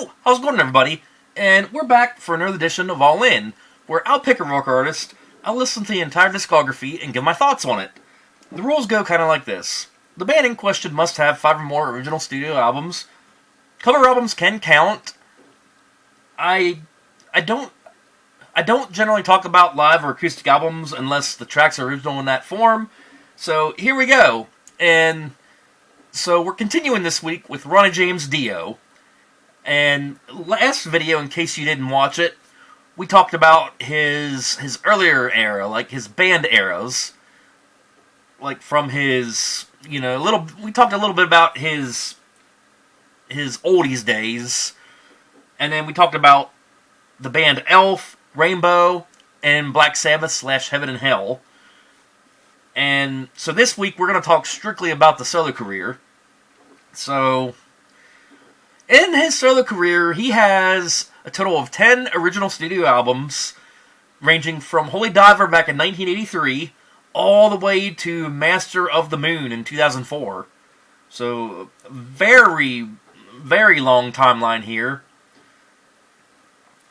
Yo, how's it going, everybody? And we're back for another edition of All In, where I'll pick a rock artist, I'll listen to the entire discography, and give my thoughts on it. The rules go kind of like this. The band in question must have 5 or more original studio albums. Cover albums can count. I don't generally talk about live or acoustic albums unless the tracks are original in that form. So here we go. And so we're continuing this week with Ronnie James Dio. And last video, in case you didn't watch it, we talked about his earlier era, like his band eras. Like from his, we talked a little bit about his oldies days. And then we talked about the band Elf, Rainbow, and Black Sabbath / Heaven and Hell. And so this week we're going to talk strictly about the solo career. So, in his solo career, he has a total of 10 original studio albums, ranging from Holy Diver back in 1983, all the way to Master of the Moon in 2004. So, very, very long timeline here.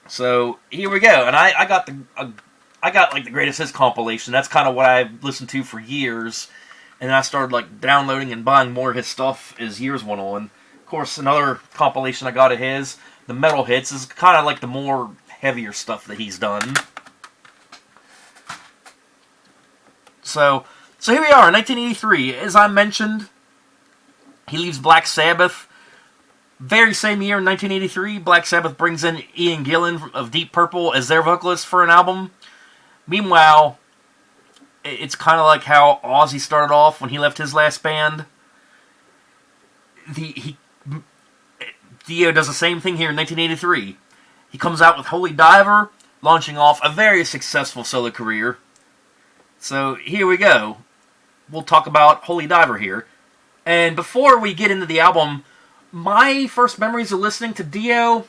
So here we go, and I got like the greatest hits compilation. That's kind of what I've listened to for years, and then I started like downloading and buying more of his stuff as years went on. Of course, another compilation I got of his, the metal hits, is kind of like the more heavier stuff that he's done. So here we are in 1983. As I mentioned, he leaves Black Sabbath. Very same year, in 1983, Black Sabbath brings in Ian Gillan of Deep Purple as their vocalist for an album. Meanwhile, it's kind of like how Ozzy started off when he left his last band. Dio does the same thing here in 1983. He comes out with Holy Diver, launching off a very successful solo career. So here we go. We'll talk about Holy Diver here. And before we get into the album, my first memories of listening to Dio,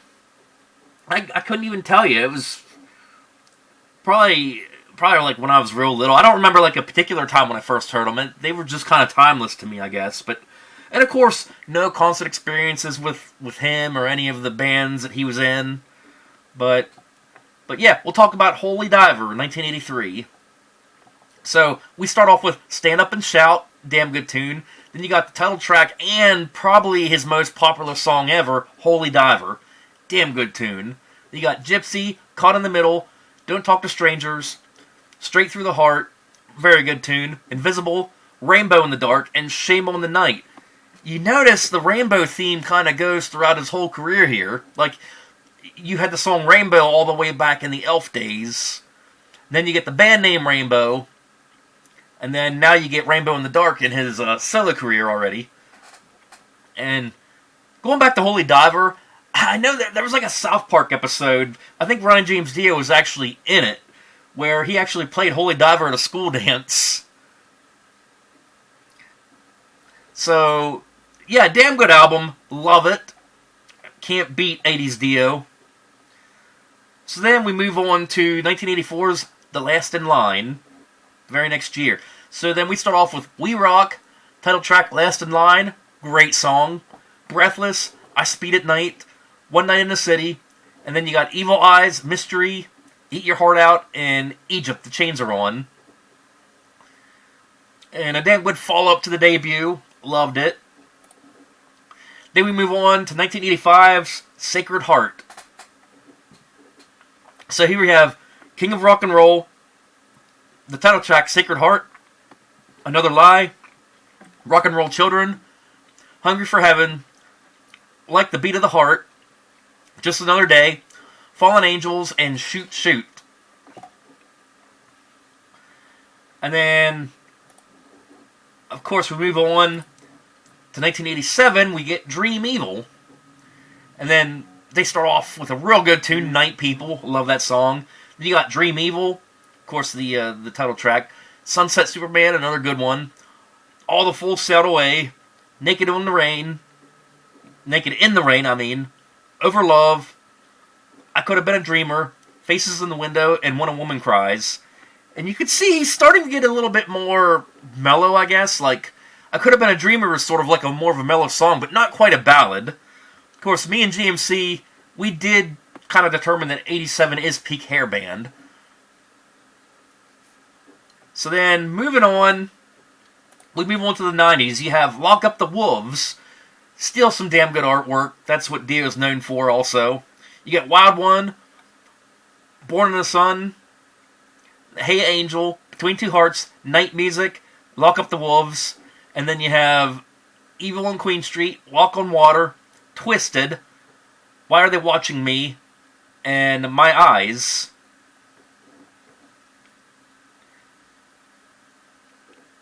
I couldn't even tell you. It was probably like when I was real little. I don't remember like a particular time when I first heard them. They were just kind of timeless to me, I guess. And of course, no concert experiences with him or any of the bands that he was in. But yeah, we'll talk about Holy Diver, 1983. So we start off with Stand Up and Shout, damn good tune. Then you got the title track and probably his most popular song ever, Holy Diver. Damn good tune. Then you got Gypsy, Caught in the Middle, Don't Talk to Strangers, Straight Through the Heart, very good tune. Invisible, Rainbow in the Dark, and Shame on the Night. You notice the Rainbow theme kind of goes throughout his whole career here. Like, you had the song Rainbow all the way back in the Elf days. Then you get the band name Rainbow. And then now you get Rainbow in the Dark in his solo career already. And going back to Holy Diver, I know that there was like a South Park episode, I think Ronnie James Dio was actually in it, where he actually played Holy Diver at a school dance. So, yeah, damn good album. Love it. Can't beat 80s Dio. So then we move on to 1984's The Last in Line. Very next year. So then we start off with We Rock, title track Last in Line, great song. Breathless, I Speed at Night, One Night in the City, and then you got Evil Eyes, Mystery, Eat Your Heart Out, and Egypt, The Chains Are On. And a damn good follow-up to the debut, loved it. Then we move on to 1985's Sacred Heart. So here we have King of Rock and Roll, the title track, Sacred Heart, Another Lie, Rock and Roll Children, Hungry for Heaven, Like the Beat of the Heart, Just Another Day, Fallen Angels, and Shoot Shoot. And then, of course, we move on to 1987, we get Dream Evil. And then they start off with a real good tune, Night People, love that song. Then you got Dream Evil, of course, the title track. Sunset Superman, another good one. All the Fools Sailed Away. Naked in the Rain, I mean. Over Love. I Could Have Been a Dreamer. Faces in the Window, and When a Woman Cries. And you can see he's starting to get a little bit more mellow, I guess. Like, I Could Have Been a Dreamer was sort of like more of a mellow song, but not quite a ballad. Of course, me and GMC we did kind of determine that 87 is peak hair band. So then, moving on, we move on to the 90s. You have Lock Up the Wolves. Still some damn good artwork. That's what Dio's known for also. You get Wild One, Born in the Sun, Hey Angel, Between Two Hearts, Night Music, Lock Up the Wolves, and then you have Evil on Queen Street, Walk on Water, Twisted, Why Are They Watching Me, and My Eyes.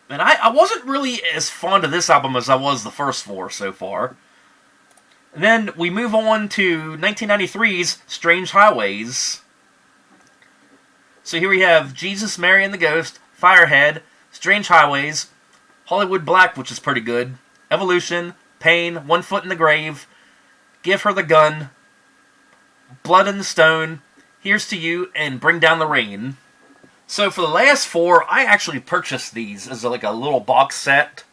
And I wasn't really as fond of this album as I was the first four so far. And then we move on to 1993's Strange Highways. So here we have Jesus, Mary and the Ghost, Firehead, Strange Highways, Hollywood Black, which is pretty good, Evolution, Pain, One Foot in the Grave, Give Her the Gun, Blood in the Stone, Here's to You, and Bring Down the Rain. So for the last four, I actually purchased these as like a little box set.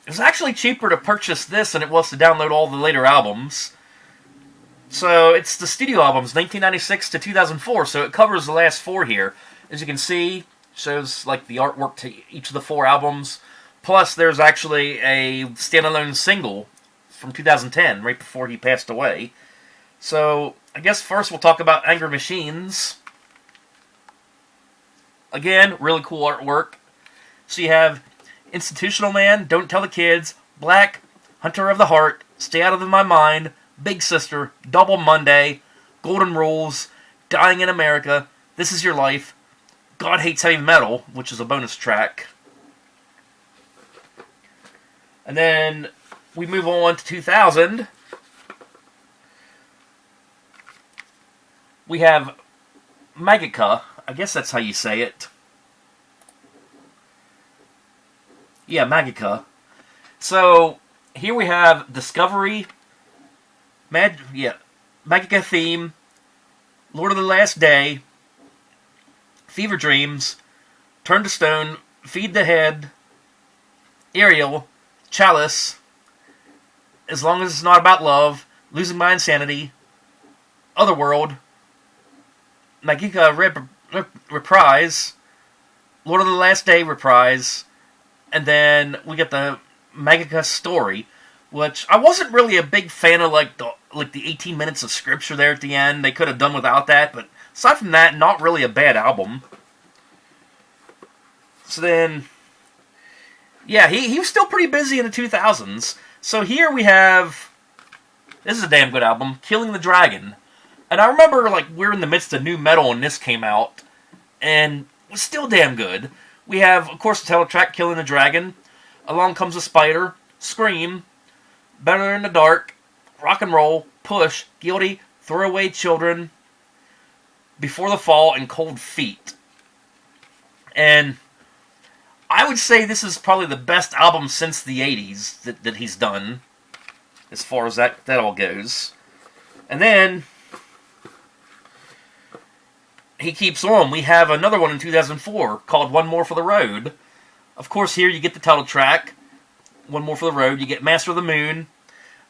It was actually cheaper to purchase this than it was to download all the later albums. So it's the studio albums, 1996 to 2004, so it covers the last four here. As you can see, shows like the artwork to each of the four albums. Plus, there's actually a standalone single from 2010, right before he passed away. So, I guess first we'll talk about Angry Machines. Again, really cool artwork. So you have Institutional Man, Don't Tell the Kids, Black, Hunter of the Heart, Stay Out of My Mind, Big Sister, Double Monday, Golden Rules, Dying in America, This Is Your Life, God Hates Heavy Metal, which is a bonus track. And then we move on to 2000. We have Magica. I guess that's how you say it. Yeah, Magica. So, here we have Discovery, Magica Theme, Lord of the Last Day, Fever Dreams, Turn to Stone, Feed the Head, Ariel, Chalice, As Long as It's Not About Love, Losing My Insanity, Otherworld, Magica Reprise, Lord of the Last Day Reprise, and then we get the Magica Story, which I wasn't really a big fan of, like the 18 minutes of scripture there at the end. They could have done without that, but aside from that, not really a bad album. So then, yeah, he was still pretty busy in the 2000s. So here we have, this is a damn good album, Killing the Dragon. And I remember, like, we're in the midst of new metal when this came out, and it was still damn good. We have, of course, the title track, Killing the Dragon, Along Comes a Spider, Scream, Better in the Dark, Rock and Roll, Push, Guilty, Throwaway Children, Before the Fall, and Cold Feet. And I would say this is probably the best album since the 80s that he's done, as far as that all goes. And then he keeps on. We have another one in 2004 called One More for the Road. Of course, here you get the title track, One More for the Road. You get Master of the Moon,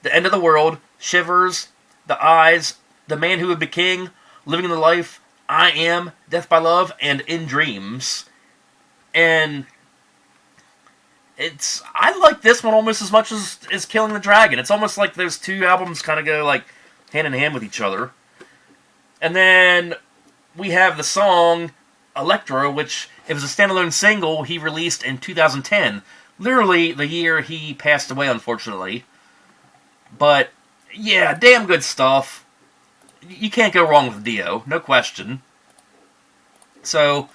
The End of the World, Shivers, The Eyes, The Man Who Would Be King, Living the Life, I Am, Death by Love, and In Dreams. And I like this one almost as much as Killing the Dragon. It's almost like those two albums kind of go like hand in hand with each other. And then we have the song Electra, which it was a standalone single he released in 2010. Literally the year he passed away, unfortunately. But, yeah, damn good stuff. You can't go wrong with Dio, no question. So,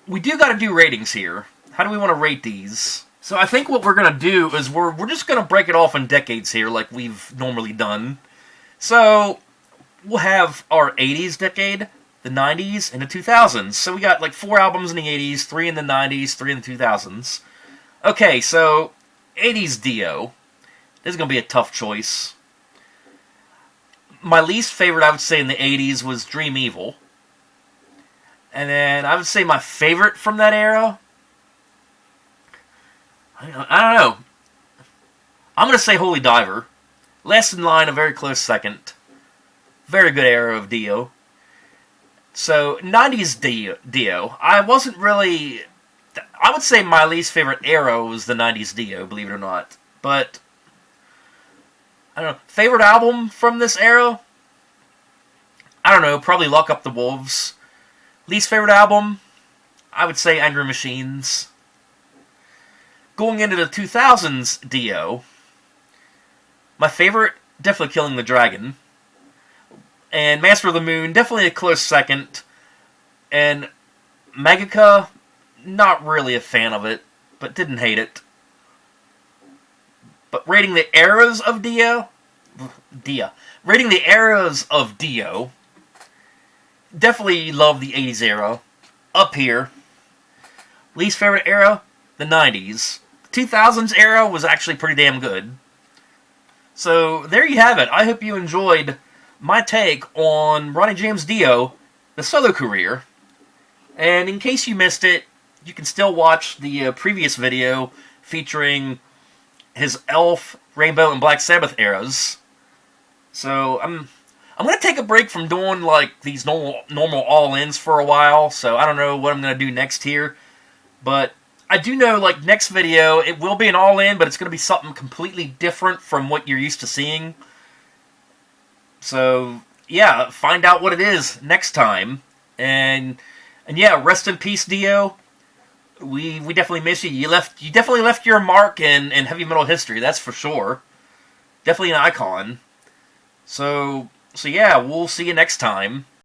we do got to do ratings here. How do we want to rate these? So I think what we're going to do is we're just going to break it off in decades here like we've normally done. So, we'll have our 80s decade, the 90s, and the 2000s. So we got like 4 albums in the 80s, 3 in the 90s, 3 in the 2000s. Okay, so 80s Dio. This is going to be a tough choice. My least favorite, I would say, in the 80s was Dream Evil. And then I would say my favorite from that era, I don't know. I'm going to say Holy Diver. Last in line, a very close second. Very good era of Dio. So, 90s Dio. I wasn't really... I would say my least favorite era was the 90s Dio, believe it or not. But, I don't know. Favorite album from this era? I don't know, probably Lock Up the Wolves. Least favorite album? I would say Angry Machines. Going into the 2000s Dio, my favorite, definitely Killing the Dragon. And Master of the Moon, definitely a close second. And Magica, not really a fan of it, but didn't hate it. But rating the eras of rating the eras of Dio, definitely love the 80s era. Up here. Least favorite era, the 90s. The 2000s era was actually pretty damn good. So, there you have it. I hope you enjoyed my take on Ronnie James Dio, the solo career. And in case you missed it, you can still watch the previous video featuring his Elf, Rainbow, and Black Sabbath eras. So I'm gonna take a break from doing like these normal all-ins for a while. So I don't know what I'm gonna do next here, but I do know like next video it will be an all-in, but it's gonna be something completely different from what you're used to seeing. So, yeah, find out what it is next time. And yeah, rest in peace, Dio. We definitely miss you. You definitely left your mark in heavy metal history, that's for sure. Definitely an icon. So yeah, we'll see you next time.